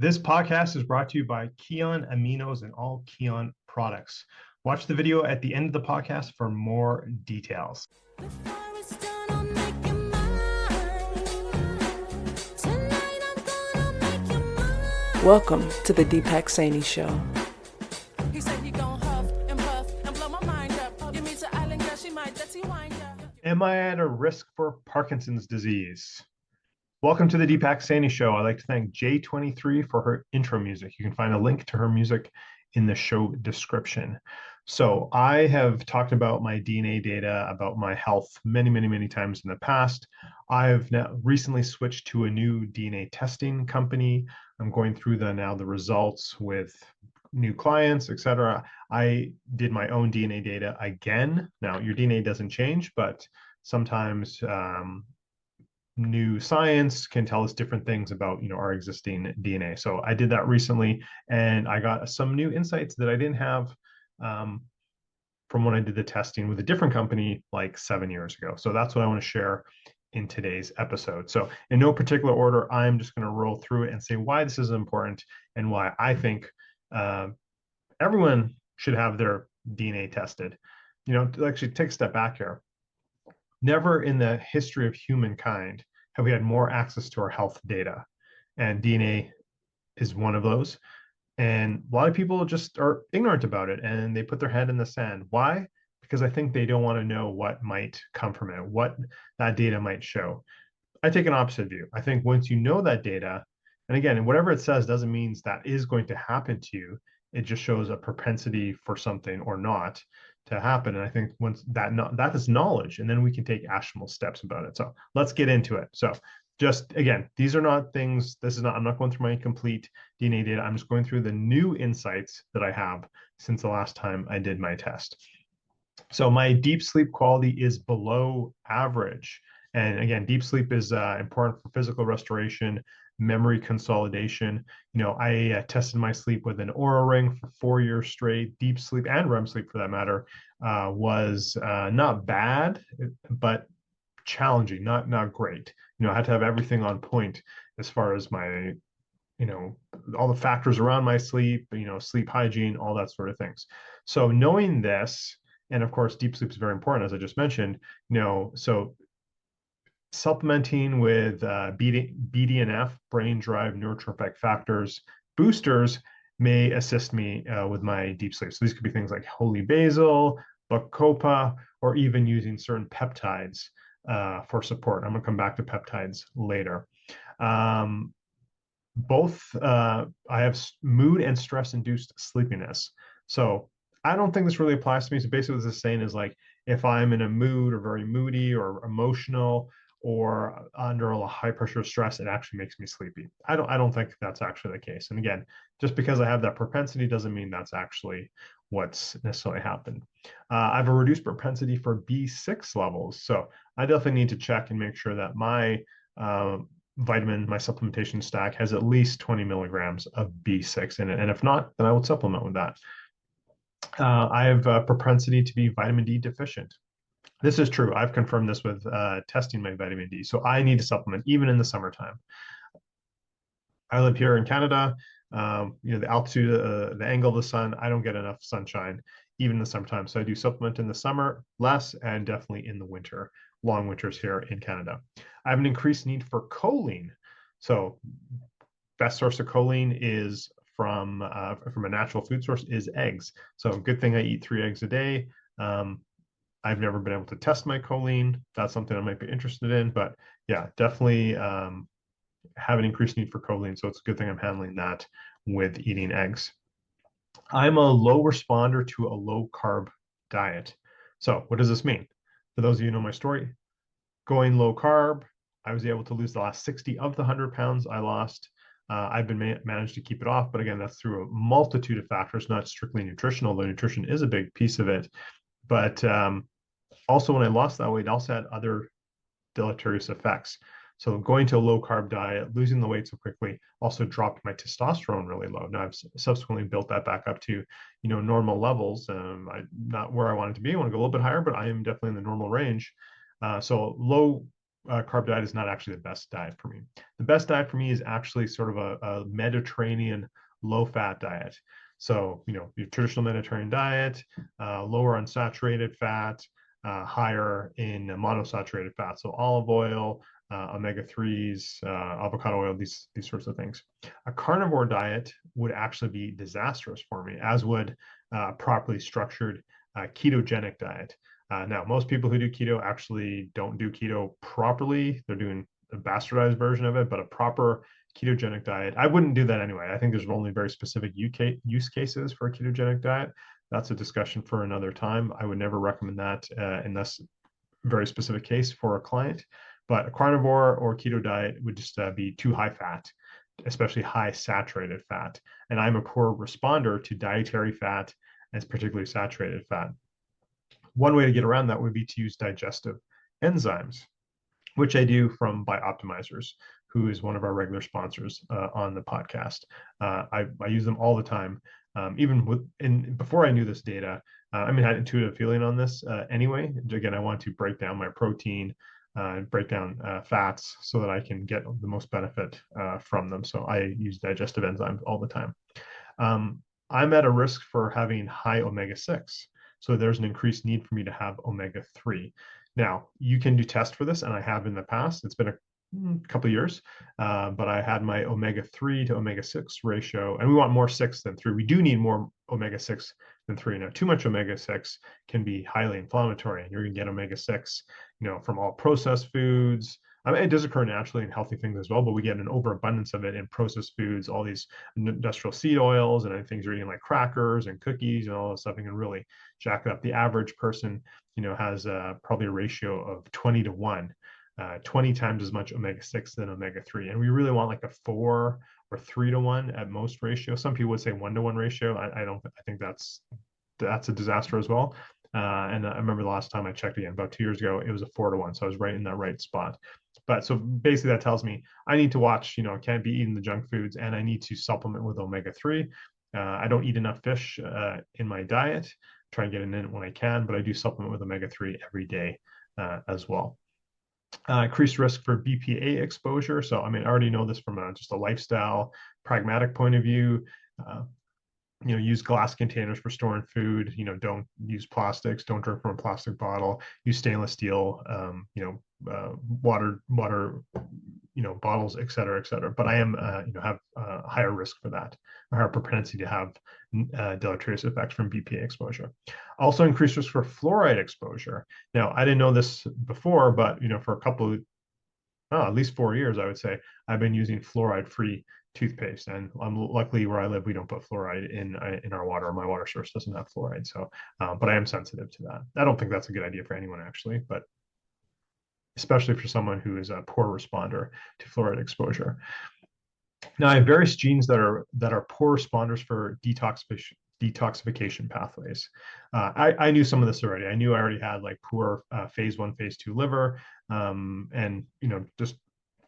This podcast is brought to you by Kion Aminos and all Kion products. Watch the video at the end of the podcast for more details. Welcome to the Deepak Saini Show. Am I at a risk for Parkinson's disease? Welcome to the Deepak Saini Show. I'd like to thank J23 for her intro music. You can find a link to her music in the show description. So I have talked about my DNA data, about my health many times in the past. I've now recently switched to a new DNA testing company. I'm going through the results with new clients, etc. I did my own DNA data again. Now, your DNA doesn't change, but sometimes new science can tell us different things about our existing DNA. So I did that recently, and I got some new insights that I didn't have from when I did the testing with a different company like 7 years ago. So that's what I want to share in today's episode. So in no particular order, I'm just going to roll through it and say why this is important and why I think everyone should have their DNA tested. To actually take a step back here. Never in the history of humankind have we had more access to our health data, and DNA is one of those. And a lot of people just are ignorant about it and they put their head in the sand. Why? Because I think they don't want to know what might come from it, what that data might show. I take an opposite view. I think once you know that data, and again, whatever it says doesn't mean that is going to happen to you. It just shows a propensity for something or not to happen. And I think once that is knowledge, and then we can take actionable steps about it. So let's get into it. So just again, these are not things, I'm not going through my complete DNA data. I'm just going through the new insights that I have since the last time I did my test. So my deep sleep quality is below average. And again, deep sleep is important for physical restoration, memory consolidation. I tested my sleep with an Oura ring for 4 years straight. Deep sleep and REM sleep, for that matter, was not bad, but challenging, not great. I had to have everything on point as far as my, all the factors around my sleep, sleep hygiene, all that sort of things. So knowing this, and of course, deep sleep is very important, as I just mentioned, so supplementing with BDNF, brain-derived neurotrophic factors, boosters may assist me with my deep sleep. So these could be things like holy basil, bacopa, or even using certain peptides for support. I'm going to come back to peptides later. I have mood and stress-induced sleepiness. So I don't think this really applies to me. So basically what this is saying is like, if I'm in a mood or very moody or emotional or under a high pressure of stress, it actually makes me sleepy. I don't think that's actually the case. And again, just because I have that propensity doesn't mean that's actually what's necessarily happened. I have a reduced propensity for B6 levels. So I definitely need to check and make sure that my my supplementation stack has at least 20 milligrams of B6 in it. And if not, then I would supplement with that. I have a propensity to be vitamin D deficient. This is true. I've confirmed this with testing my vitamin D. So I need to supplement even in the summertime. I live here in Canada. The altitude, the angle of the sun, I don't get enough sunshine even in the summertime. So I do supplement in the summer less and definitely in the winter, long winters here in Canada. I have an increased need for choline. So best source of choline is from a natural food source is eggs. So good thing I eat 3 eggs a day. I've never been able to test my choline. That's something I might be interested in, but yeah, definitely have an increased need for choline. So it's a good thing I'm handling that with eating eggs. I'm a low responder to a low carb diet. So what does this mean? For those of you who know my story, going low carb, I was able to lose the last 60 of the 100 pounds I lost. I've been managed to keep it off, but again, that's through a multitude of factors, not strictly nutritional, though nutrition is a big piece of it. But also when I lost that weight, it also had other deleterious effects. So going to a low carb diet, losing the weight so quickly, also dropped my testosterone really low. Now I've subsequently built that back up to, normal levels. Not where I want it to be. I want to go a little bit higher, but I am definitely in the normal range. So low carb diet is not actually the best diet for me. The best diet for me is actually sort of a Mediterranean low-fat diet. So, your traditional Mediterranean diet, lower unsaturated fat, higher in monosaturated fat. So olive oil, omega-3s, avocado oil, these sorts of things. A carnivore diet would actually be disastrous for me, as would a properly structured ketogenic diet. Now, most people who do keto actually don't do keto properly. They're doing a bastardized version of it, but a proper ketogenic diet, I wouldn't do that anyway. I think there's only very specific use cases for a ketogenic diet. That's a discussion for another time. I would never recommend that in this very specific case for a client. But a carnivore or keto diet would just be too high fat, especially high saturated fat. And I'm a poor responder to dietary fat, as particularly saturated fat. One way to get around that would be to use digestive enzymes, which I do from Bioptimizers, who is one of our regular sponsors on the podcast. I use them all the time. Before I knew this data, I had intuitive feeling on this anyway. Again, I want to break down my protein, break down fats so that I can get the most benefit from them. So I use digestive enzymes all the time. I'm at a risk for having high omega-6. So there's an increased need for me to have omega-3. Now, you can do tests for this, and I have in the past. It's been a couple of years, but I had my omega-3 to omega-6 ratio, and we want more 6 than 3. We do need more omega-6 than 3. Now, too much omega-6 can be highly inflammatory, and you're going to get omega-6, from all processed foods. It does occur naturally in healthy things as well, but we get an overabundance of it in processed foods, all these industrial seed oils and things you're eating like crackers and cookies and all this stuff. It can really jack it up. The average person, has probably a ratio of 20 to 1, 20 times as much omega-6 than omega-3. And we really want like a 4 or 3 to 1 at most ratio. Some people would say 1 to 1 ratio. I think that's a disaster as well. And I remember the last time I checked again, about 2 years ago, it was a 4 to 1. So I was right in that right spot. But so basically that tells me I need to watch, I can't be eating the junk foods, and I need to supplement with omega-3. I don't eat enough fish in my diet. Try and get it in when I can, but I do supplement with omega-3 every day as well. Increased risk for BPA exposure. So, I already know this from just a lifestyle, pragmatic point of view. Use glass containers for storing food. Don't use plastics. Don't drink from a plastic bottle. Use stainless steel. Water. Bottles, et cetera, et cetera. But I am, have a higher risk for that, a higher propensity to have deleterious effects from BPA exposure. Also, increased risk for fluoride exposure. Now, I didn't know this before, but for a couple of at least 4 years, I would say, I've been using fluoride-free toothpaste, and luckily where I live, we don't put fluoride in our water. My water source doesn't have fluoride, so but I am sensitive to that. I don't think that's a good idea for anyone actually, but especially for someone who is a poor responder to fluoride exposure. Now, I have various genes that are poor responders for detoxification pathways. I knew some of this already. I knew I already had like poor phase 1, phase 2 liver, and just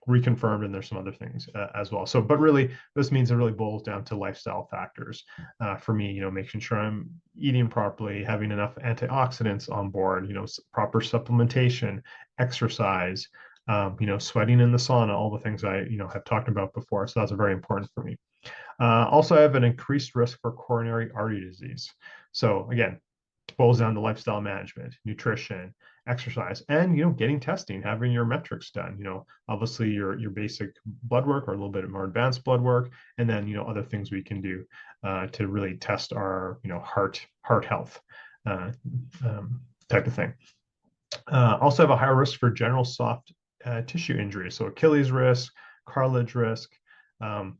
reconfirmed, and there's some other things as well. So, but really, this means it really boils down to lifestyle factors for me. Making sure I'm eating properly, having enough antioxidants on board. Proper supplementation, exercise. Sweating in the sauna, all the things I have talked about before. So that's very important for me. Also, I have an increased risk for coronary artery disease. So again, it boils down to lifestyle management, nutrition, exercise, and getting testing, having your metrics done. Obviously your basic blood work or a little bit more advanced blood work, and then other things we can do to really test our heart health type of thing. Also have a higher risk for general soft tissue injuries, so Achilles risk, cartilage risk. I've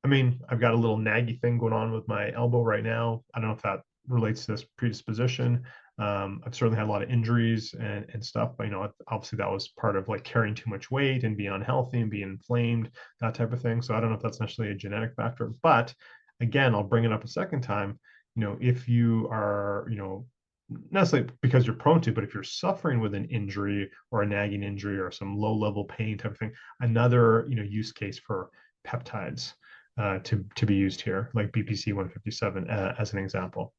got a little naggy thing going on with my elbow right now. I don't know if that relates to this predisposition. I've certainly had a lot of injuries and stuff, but obviously that was part of like carrying too much weight and being unhealthy and being inflamed, that type of thing. So I don't know if that's necessarily a genetic factor, but again, I'll bring it up a second time. If you are, not necessarily because you're prone to, but if you're suffering with an injury or a nagging injury or some low level pain type of thing, another use case for peptides to be used here, like BPC 157 as an example.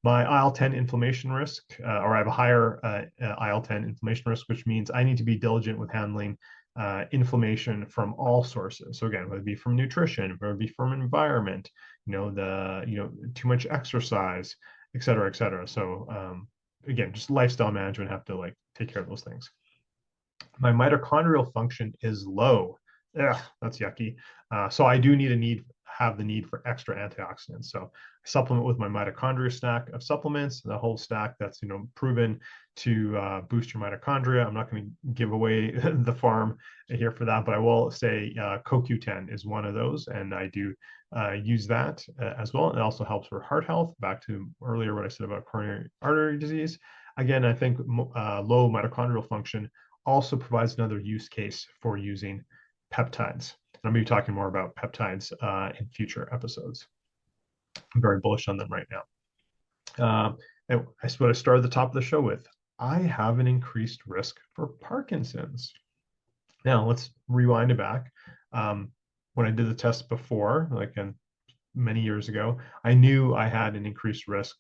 my IL-10 inflammation risk, or I have a higher IL-10 inflammation risk, which means I need to be diligent with handling inflammation from all sources. So again, whether it be from nutrition, whether it be from environment, too much exercise, et cetera, et cetera. So again, just lifestyle management, have to like take care of those things. My mitochondrial function is low. Ugh, that's yucky. So I do have the need for extra antioxidants. So I supplement with my mitochondria stack of supplements, the whole stack that's proven to boost your mitochondria. I'm not going to give away the farm here for that, but I will say CoQ10 is one of those, and I do use that as well. It also helps for heart health. Back to earlier what I said about coronary artery disease. Again, I think low mitochondrial function also provides another use case for using peptides. And I'm going to be talking more about peptides in future episodes. I'm very bullish on them right now. And that's what I started the top of the show with. I have an increased risk for Parkinson's. Now let's rewind it back. When I did the test before, many years ago, I knew I had an increased risk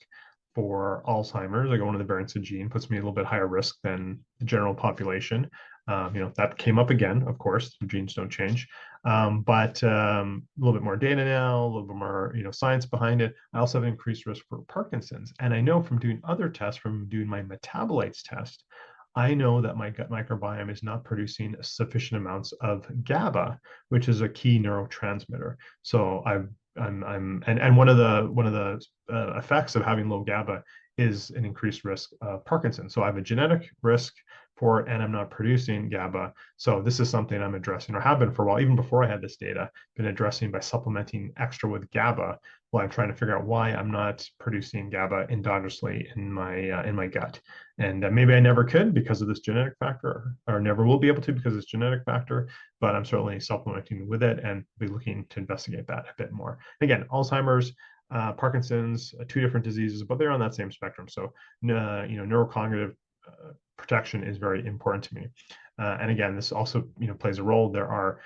for Alzheimer's. Like one of the variants of gene puts me a little bit higher risk than the general population. That came up again, of course, genes don't change. But a little bit more data now, a little bit more science behind it. I also have an increased risk for Parkinson's. And I know from doing other tests, from doing my metabolites test, I know that my gut microbiome is not producing sufficient amounts of GABA, which is a key neurotransmitter. So and one of the effects of having low GABA is an increased risk of Parkinson's. So I have a genetic risk for it, and I'm not producing GABA. So this is something I'm addressing, or have been for a while, even before I had this data, been addressing by supplementing extra with GABA while I'm trying to figure out why I'm not producing GABA endogenously in my gut. And maybe I never could because of this genetic factor, or never will be able to because of this genetic factor, but I'm certainly supplementing with it and be looking to investigate that a bit more. Again, Alzheimer's, Parkinson's, two different diseases, but they're on that same spectrum. So, neurocognitive protection is very important to me. And again, this also, plays a role. There are,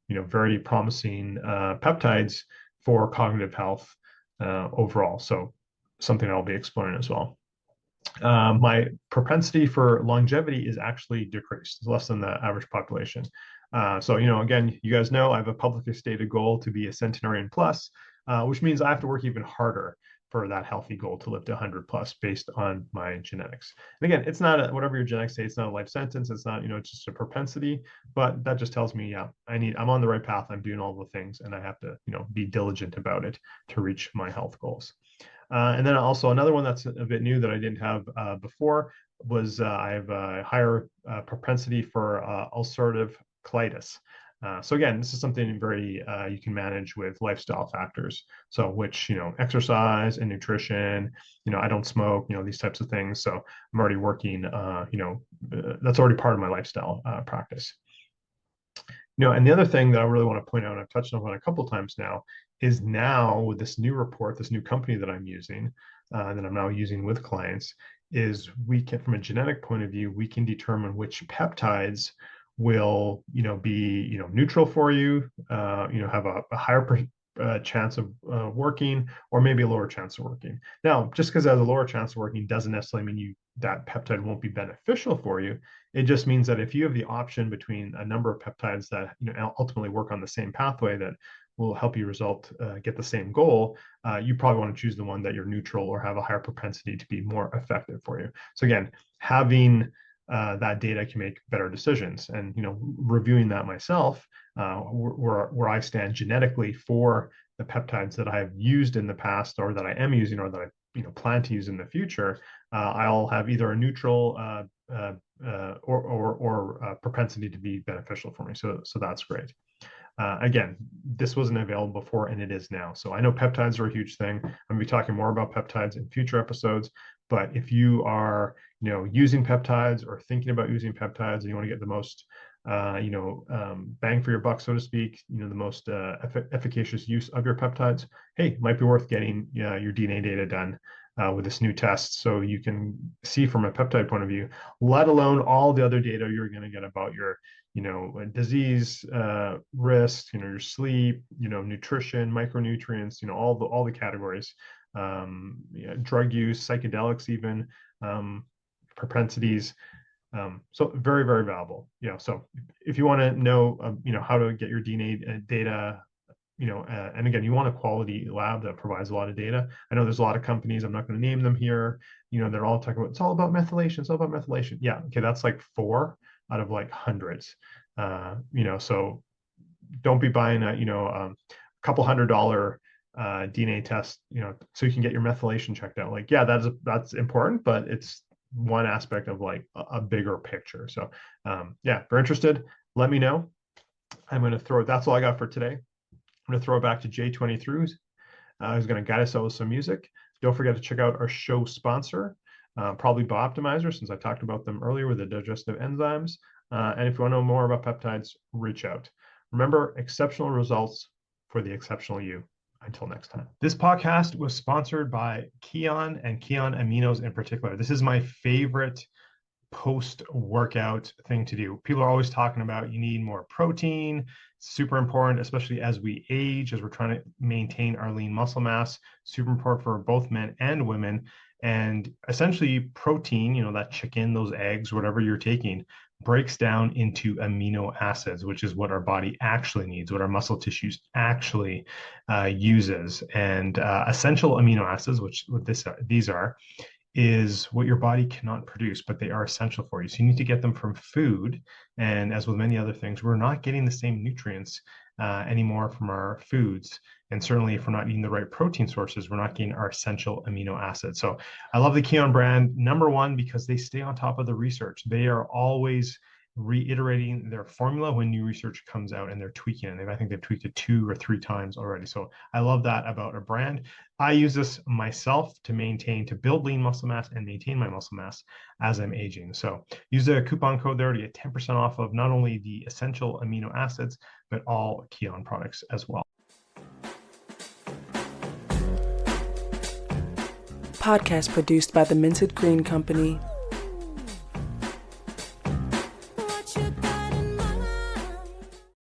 very promising peptides for cognitive health overall. So something I'll be exploring as well. My propensity for longevity is actually decreased. It's less than the average population. So, again, you guys know I have a publicly stated goal to be a centenarian plus, which means I have to work even harder for that healthy goal to live to 100 plus based on my genetics. And again, it's not whatever your genetics say, it's not a life sentence. It's not, it's just a propensity, but that just tells me, yeah, I'm on the right path. I'm doing all the things, and I have to, be diligent about it to reach my health goals. And then also another one that's a bit new that I didn't have before was I have a higher propensity for ulcerative colitis. So again, this is something very you can manage with lifestyle factors. So which, exercise and nutrition, I don't smoke, these types of things. So I'm already working, that's already part of my lifestyle practice. And the other thing that I really want to point out, and I've touched on it a couple of times now, is now with this new report, this new company that I'm using, that I'm now using with clients, is we can, from a genetic point of view, we can determine which peptides will, be, neutral for you, have a higher chance of working, or maybe a lower chance of working. Now, just because it has a lower chance of working doesn't necessarily mean that peptide won't be beneficial for you. It just means that if you have the option between a number of peptides that ultimately work on the same pathway that will help you get the same goal, you probably want to choose the one that you're neutral or have a higher propensity to be more effective for you. So again, having that data can make better decisions, and reviewing that myself, where I stand genetically for the peptides that I've used in the past, or that I am using, or that I plan to use in the future, I'll have either a neutral or propensity to be beneficial for me. So that's great. Again, this wasn't available before, and it is now. So I know peptides are a huge thing. I'm going to be talking more about peptides in future episodes. But if you are, using peptides or thinking about using peptides, and you want to get the most, bang for your buck, so to speak, the most efficacious use of your peptides, hey, it might be worth getting your DNA data done with this new test, so you can see from a peptide point of view, let alone all the other data you're going to get about your disease risk, your sleep, nutrition, micronutrients, all the categories drug use, psychedelics, even propensities. So very, very valuable. So if you want to know, how to get your DNA data, and again, you want a quality lab that provides a lot of data. I know there's a lot of companies, I'm not going to name them here, they're all talking about, it's all about methylation, it's all about methylation. Yeah, okay, that's like 4 out of like hundreds. So don't be buying a couple $100 DNA test, so you can get your methylation checked out. Like, yeah, that's important, but it's one aspect of like a bigger picture. So yeah, if you're interested, let me know. I'm going to that's all I got for today. I'm going to throw it back to J23, who's going to guide us out with some music. Don't forget to check out our show sponsor, probably Bioptimizer, since I talked about them earlier with the digestive enzymes. And if you want to know more about peptides, reach out. Remember, exceptional results for the exceptional you. Until next time. This podcast was sponsored by Kion and Kion Aminos in particular. This is my favorite post-workout thing to do. People are always talking about you need more protein. Super important, especially as we age, as we're trying to maintain our lean muscle mass. Super important for both men and women. And essentially protein, that chicken, those eggs, whatever you're taking, breaks down into amino acids, which is what our body actually needs, what our muscle tissues actually uses. And essential amino acids, which these are, is what your body cannot produce, but they are essential for you. So you need to get them from food. And as with many other things, we're not getting the same nutrients anymore from our foods. And certainly if we're not eating the right protein sources, we're not getting our essential amino acids. So I love the Kion brand, number one, because they stay on top of the research. They are always reiterating their formula when new research comes out, and they're tweaking it. I think they've tweaked it 2 or 3 times already. So I love that about a brand. I use this myself to build lean muscle mass and maintain my muscle mass as I'm aging. So use the coupon code there to get 10% off of not only the essential amino acids, but all Kion products as well. Podcast produced by the Minted Green Company